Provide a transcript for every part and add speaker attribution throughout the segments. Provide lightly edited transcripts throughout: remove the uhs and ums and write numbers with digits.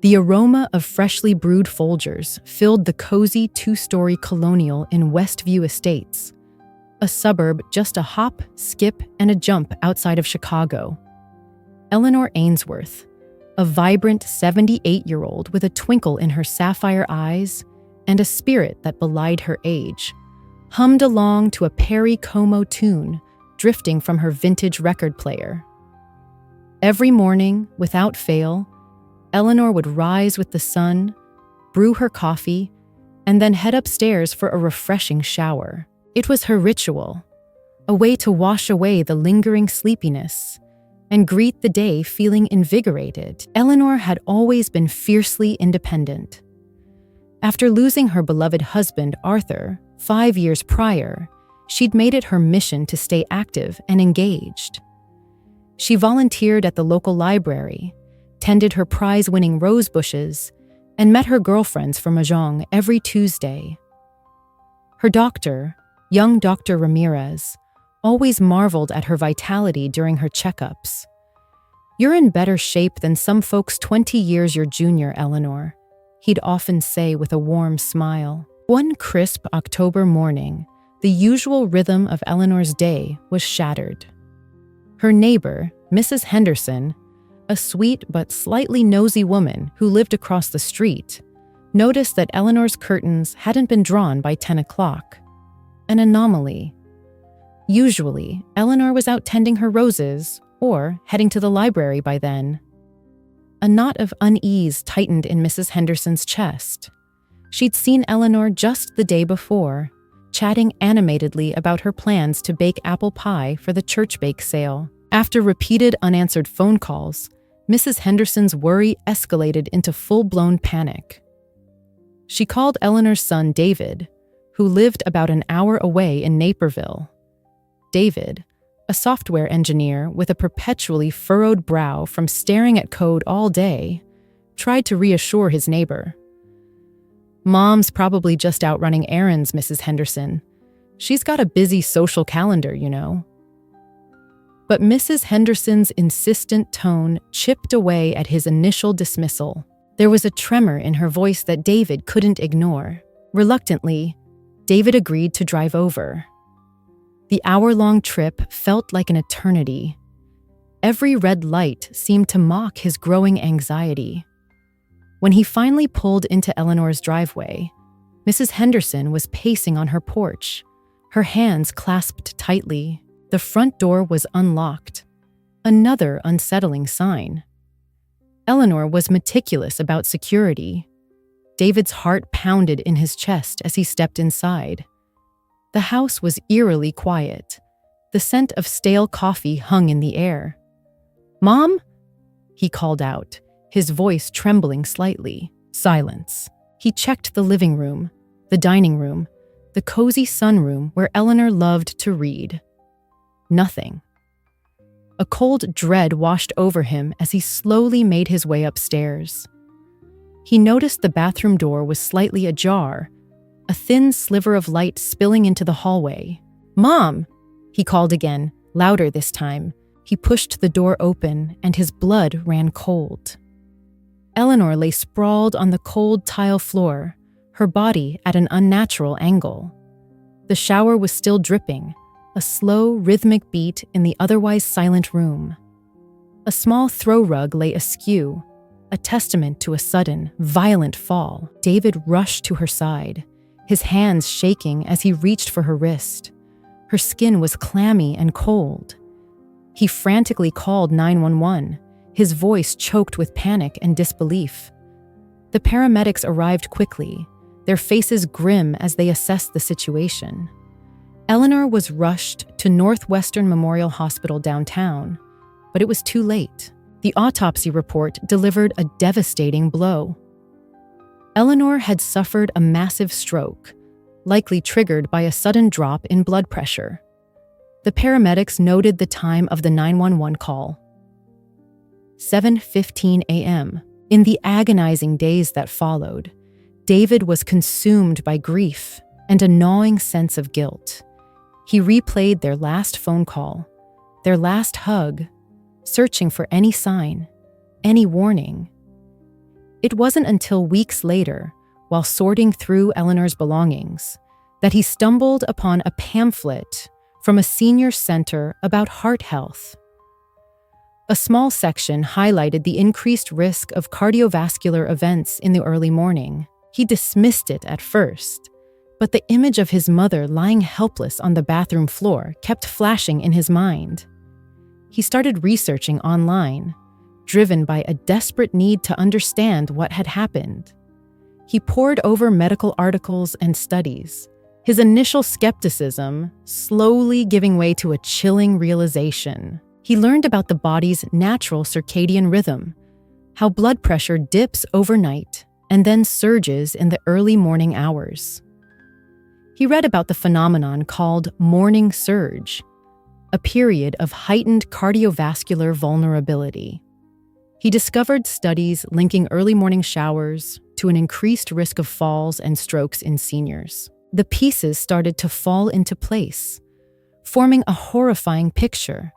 Speaker 1: The aroma of freshly brewed Folgers filled the cozy two-story colonial in Westview Estates, a suburb just a hop, skip, and a jump outside of Chicago. Eleanor Ainsworth, a vibrant 78-year-old with a twinkle in her sapphire eyes and a spirit that belied her age, hummed along to a Perry Como tune drifting from her vintage record player. Every morning, without fail, Eleanor would rise with the sun, brew her coffee, and then head upstairs for a refreshing shower. It was her ritual, a way to wash away the lingering sleepiness and greet the day feeling invigorated. Eleanor had always been fiercely independent. After losing her beloved husband, Arthur, 5 years prior, she'd made it her mission to stay active and engaged. She volunteered at the local library, tended her prize-winning rose bushes, and met her girlfriends for mahjong every Tuesday. Her doctor, young Dr. Ramirez, always marveled at her vitality during her checkups. "You're in better shape than some folks 20 years your junior, Eleanor," he'd often say with a warm smile. One crisp October morning, the usual rhythm of Eleanor's day was shattered. Her neighbor, Mrs. Henderson, a sweet but slightly nosy woman who lived across the street, noticed that Eleanor's curtains hadn't been drawn by 10 o'clock. An anomaly. Usually, Eleanor was out tending her roses or heading to the library by then. A knot of unease tightened in Mrs. Henderson's chest. She'd seen Eleanor just the day before, chatting animatedly about her plans to bake apple pie for the church bake sale. After repeated unanswered phone calls, Mrs. Henderson's worry escalated into full-blown panic. She called Eleanor's son, David, who lived about an hour away in Naperville. David, a software engineer with a perpetually furrowed brow from staring at code all day, tried to reassure his neighbor. "Mom's probably just out running errands, Mrs. Henderson. She's got a busy social calendar, you know." But Mrs. Henderson's insistent tone chipped away at his initial dismissal. There was a tremor in her voice that David couldn't ignore. Reluctantly, David agreed to drive over. The hour-long trip felt like an eternity. Every red light seemed to mock his growing anxiety. When he finally pulled into Eleanor's driveway, Mrs. Henderson was pacing on her porch, her hands clasped tightly. The front door was unlocked. Another unsettling sign. Eleanor was meticulous about security. David's heart pounded in his chest as he stepped inside. The house was eerily quiet. The scent of stale coffee hung in the air. "Mom?" he called out, his voice trembling slightly. Silence. He checked the living room, the dining room, the cozy sunroom where Eleanor loved to read. Nothing. A cold dread washed over him as he slowly made his way upstairs. He noticed the bathroom door was slightly ajar, a thin sliver of light spilling into the hallway. "Mom!" he called again, louder this time. He pushed the door open, and his blood ran cold. Eleanor lay sprawled on the cold tile floor, her body at an unnatural angle. The shower was still dripping, a slow, rhythmic beat in the otherwise silent room. A small throw rug lay askew, a testament to a sudden, violent fall. David rushed to her side, his hands shaking as he reached for her wrist. Her skin was clammy and cold. He frantically called 911, his voice choked with panic and disbelief. The paramedics arrived quickly, their faces grim as they assessed the situation. Eleanor was rushed to Northwestern Memorial Hospital downtown, but it was too late. The autopsy report delivered a devastating blow. Eleanor had suffered a massive stroke, likely triggered by a sudden drop in blood pressure. The paramedics noted the time of the 911 call. 7:15 a.m. In the agonizing days that followed, David was consumed by grief and a gnawing sense of guilt. He replayed their last phone call, their last hug, searching for any sign, any warning. It wasn't until weeks later, while sorting through Eleanor's belongings, that he stumbled upon a pamphlet from a senior center about heart health. A small section highlighted the increased risk of cardiovascular events in the early morning. He dismissed it at first, but the image of his mother lying helpless on the bathroom floor kept flashing in his mind. He started researching online, driven by a desperate need to understand what had happened. He pored over medical articles and studies, his initial skepticism slowly giving way to a chilling realization. He learned about the body's natural circadian rhythm, how blood pressure dips overnight and then surges in the early morning hours. He read about the phenomenon called morning surge, a period of heightened cardiovascular vulnerability. He discovered studies linking early morning showers to an increased risk of falls and strokes in seniors. The pieces started to fall into place, forming a horrifying picture.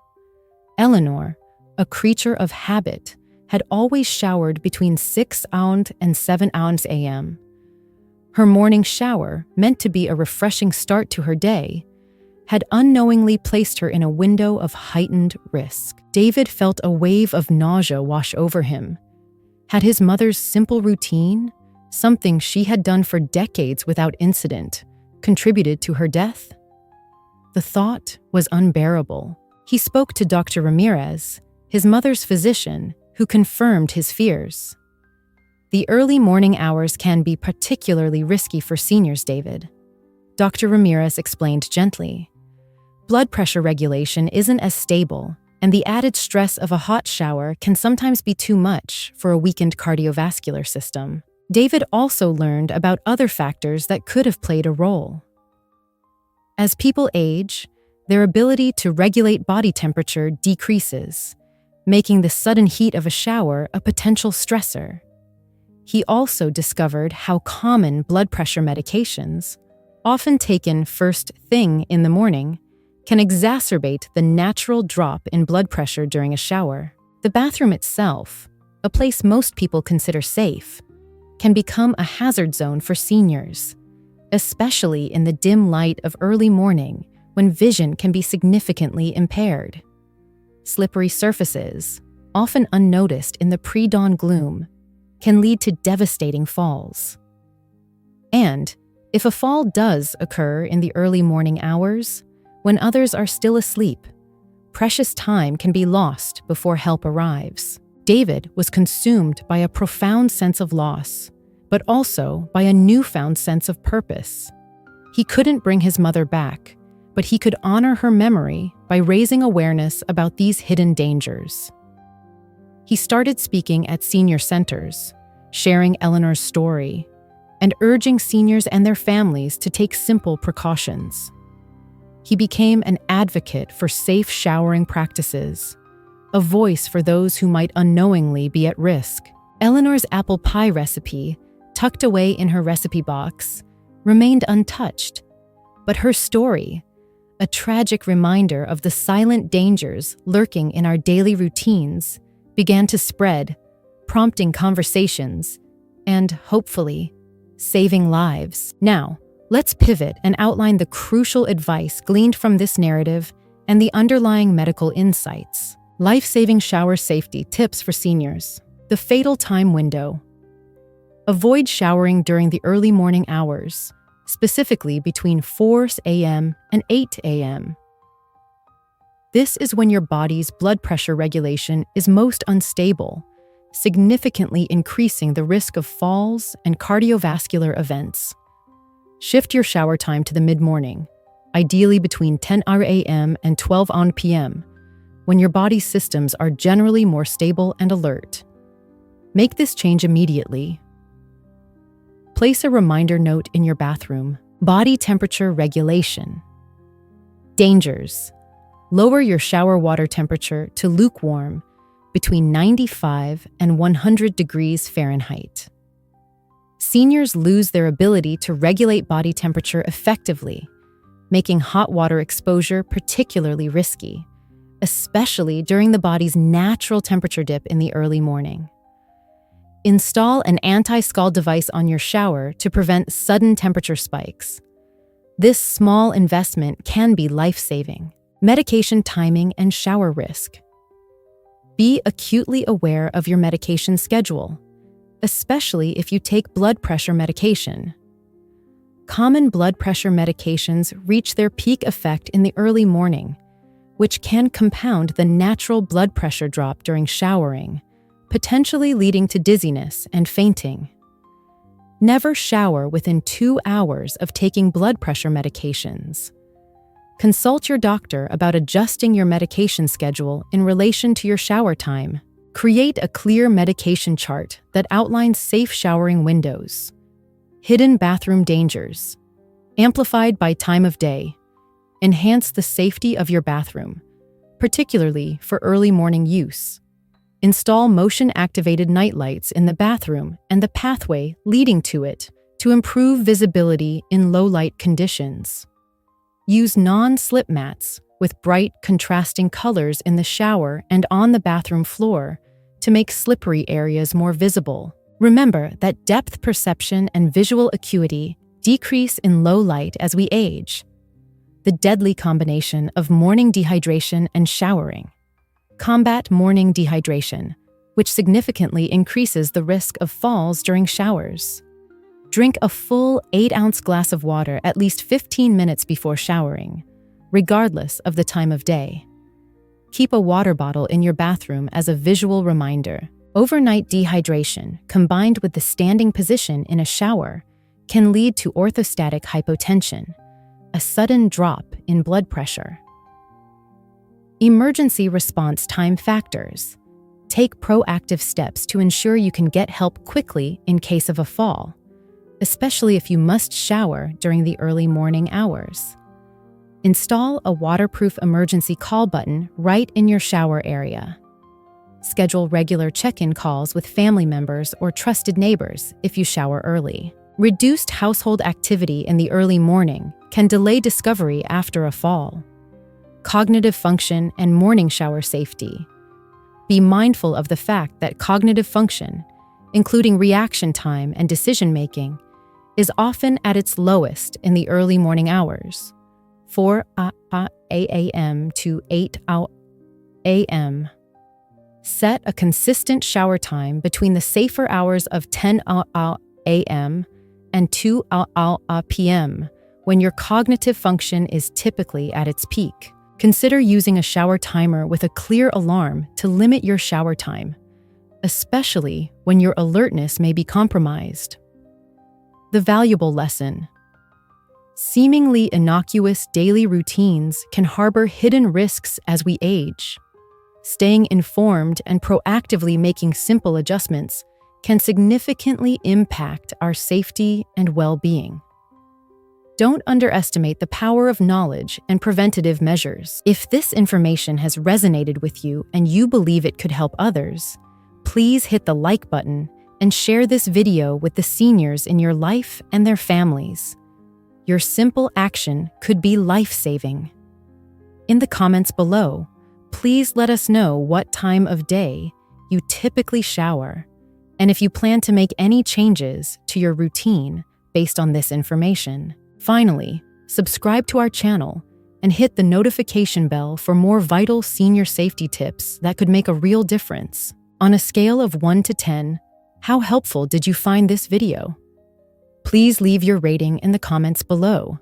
Speaker 1: Eleanor, a creature of habit, had always showered between 6 and 7 a.m. Her morning shower, meant to be a refreshing start to her day, had unknowingly placed her in a window of heightened risk. David felt a wave of nausea wash over him. Had his mother's simple routine, something she had done for decades without incident, contributed to her death? The thought was unbearable. He spoke to Dr. Ramirez, his mother's physician, who confirmed his fears. The early morning hours can be particularly risky for seniors, David. Dr. Ramirez explained gently. Blood pressure regulation isn't as stable, and the added stress of a hot shower can sometimes be too much for a weakened cardiovascular system. David also learned about other factors that could have played a role. As people age, their ability to regulate body temperature decreases, making the sudden heat of a shower a potential stressor. He also discovered how common blood pressure medications, often taken first thing in the morning, can exacerbate the natural drop in blood pressure during a shower. The bathroom itself, a place most people consider safe, can become a hazard zone for seniors, especially in the dim light of early morning when vision can be significantly impaired. Slippery surfaces, often unnoticed in the pre-dawn gloom, can lead to devastating falls. And if a fall does occur in the early morning hours, when others are still asleep, precious time can be lost before help arrives. David was consumed by a profound sense of loss, but also by a newfound sense of purpose. He couldn't bring his mother back, but he could honor her memory by raising awareness about these hidden dangers. He started speaking at senior centers, sharing Eleanor's story, and urging seniors and their families to take simple precautions. He became an advocate for safe showering practices, a voice for those who might unknowingly be at risk. Eleanor's apple pie recipe, tucked away in her recipe box, remained untouched, but her story, a tragic reminder of the silent dangers lurking in our daily routines, began to spread, prompting conversations and, hopefully, saving lives. Now, let's pivot and outline the crucial advice gleaned from this narrative and the underlying medical insights. Life-saving shower safety tips for seniors. The fatal time window. Avoid showering during the early morning hours, specifically between 4 a.m. and 8 a.m. This is when your body's blood pressure regulation is most unstable, significantly increasing the risk of falls and cardiovascular events. Shift your shower time to the mid-morning, ideally between 10 a.m. and 12 p.m., when your body's systems are generally more stable and alert. Make this change immediately. Place a reminder note in your bathroom. Body temperature regulation. Dangers. Lower your shower water temperature to lukewarm, between 95 and 100 degrees Fahrenheit. Seniors lose their ability to regulate body temperature effectively, making hot water exposure particularly risky, especially during the body's natural temperature dip in the early morning. Install an anti-scald device on your shower to prevent sudden temperature spikes. This small investment can be life-saving. Medication timing and shower risk. Be acutely aware of your medication schedule, especially if you take blood pressure medication. Common blood pressure medications reach their peak effect in the early morning, which can compound the natural blood pressure drop during showering, potentially leading to dizziness and fainting. Never shower within 2 hours of taking blood pressure medications. Consult your doctor about adjusting your medication schedule in relation to your shower time. Create a clear medication chart that outlines safe showering windows. Hidden bathroom dangers. Amplified by time of day. Enhance the safety of your bathroom, particularly for early morning use. Install motion-activated nightlights in the bathroom and the pathway leading to it to improve visibility in low-light conditions. Use non-slip mats with bright, contrasting colors in the shower and on the bathroom floor to make slippery areas more visible. Remember that depth perception and visual acuity decrease in low light as we age. The deadly combination of morning dehydration and showering. Combat morning dehydration, which significantly increases the risk of falls during showers. Drink a full 8-ounce glass of water at least 15 minutes before showering, regardless of the time of day. Keep a water bottle in your bathroom as a visual reminder. Overnight dehydration, combined with the standing position in a shower, can lead to orthostatic hypotension, a sudden drop in blood pressure. Emergency response time factors. Take proactive steps to ensure you can get help quickly in case of a fall, especially if you must shower during the early morning hours. Install a waterproof emergency call button right in your shower area. Schedule regular check-in calls with family members or trusted neighbors if you shower early. Reduced household activity in the early morning can delay discovery after a fall. Cognitive function and morning shower safety. Be mindful of the fact that cognitive function, including reaction time and decision-making, is often at its lowest in the early morning hours, 4 a.m. to 8 a.m. Set a consistent shower time between the safer hours of 10 a.m. and 2 p.m. when your cognitive function is typically at its peak. Consider using a shower timer with a clear alarm to limit your shower time, especially when your alertness may be compromised. The valuable lesson. Seemingly innocuous daily routines can harbor hidden risks as we age. Staying informed and proactively making simple adjustments can significantly impact our safety and well-being. Don't underestimate the power of knowledge and preventative measures. If this information has resonated with you and you believe it could help others, please hit the like button and share this video with the seniors in your life and their families. Your simple action could be life-saving. In the comments below, please let us know what time of day you typically shower, and if you plan to make any changes to your routine based on this information. Finally, subscribe to our channel and hit the notification bell for more vital senior safety tips that could make a real difference. On a scale of 1 to 10, how helpful did you find this video? Please leave your rating in the comments below.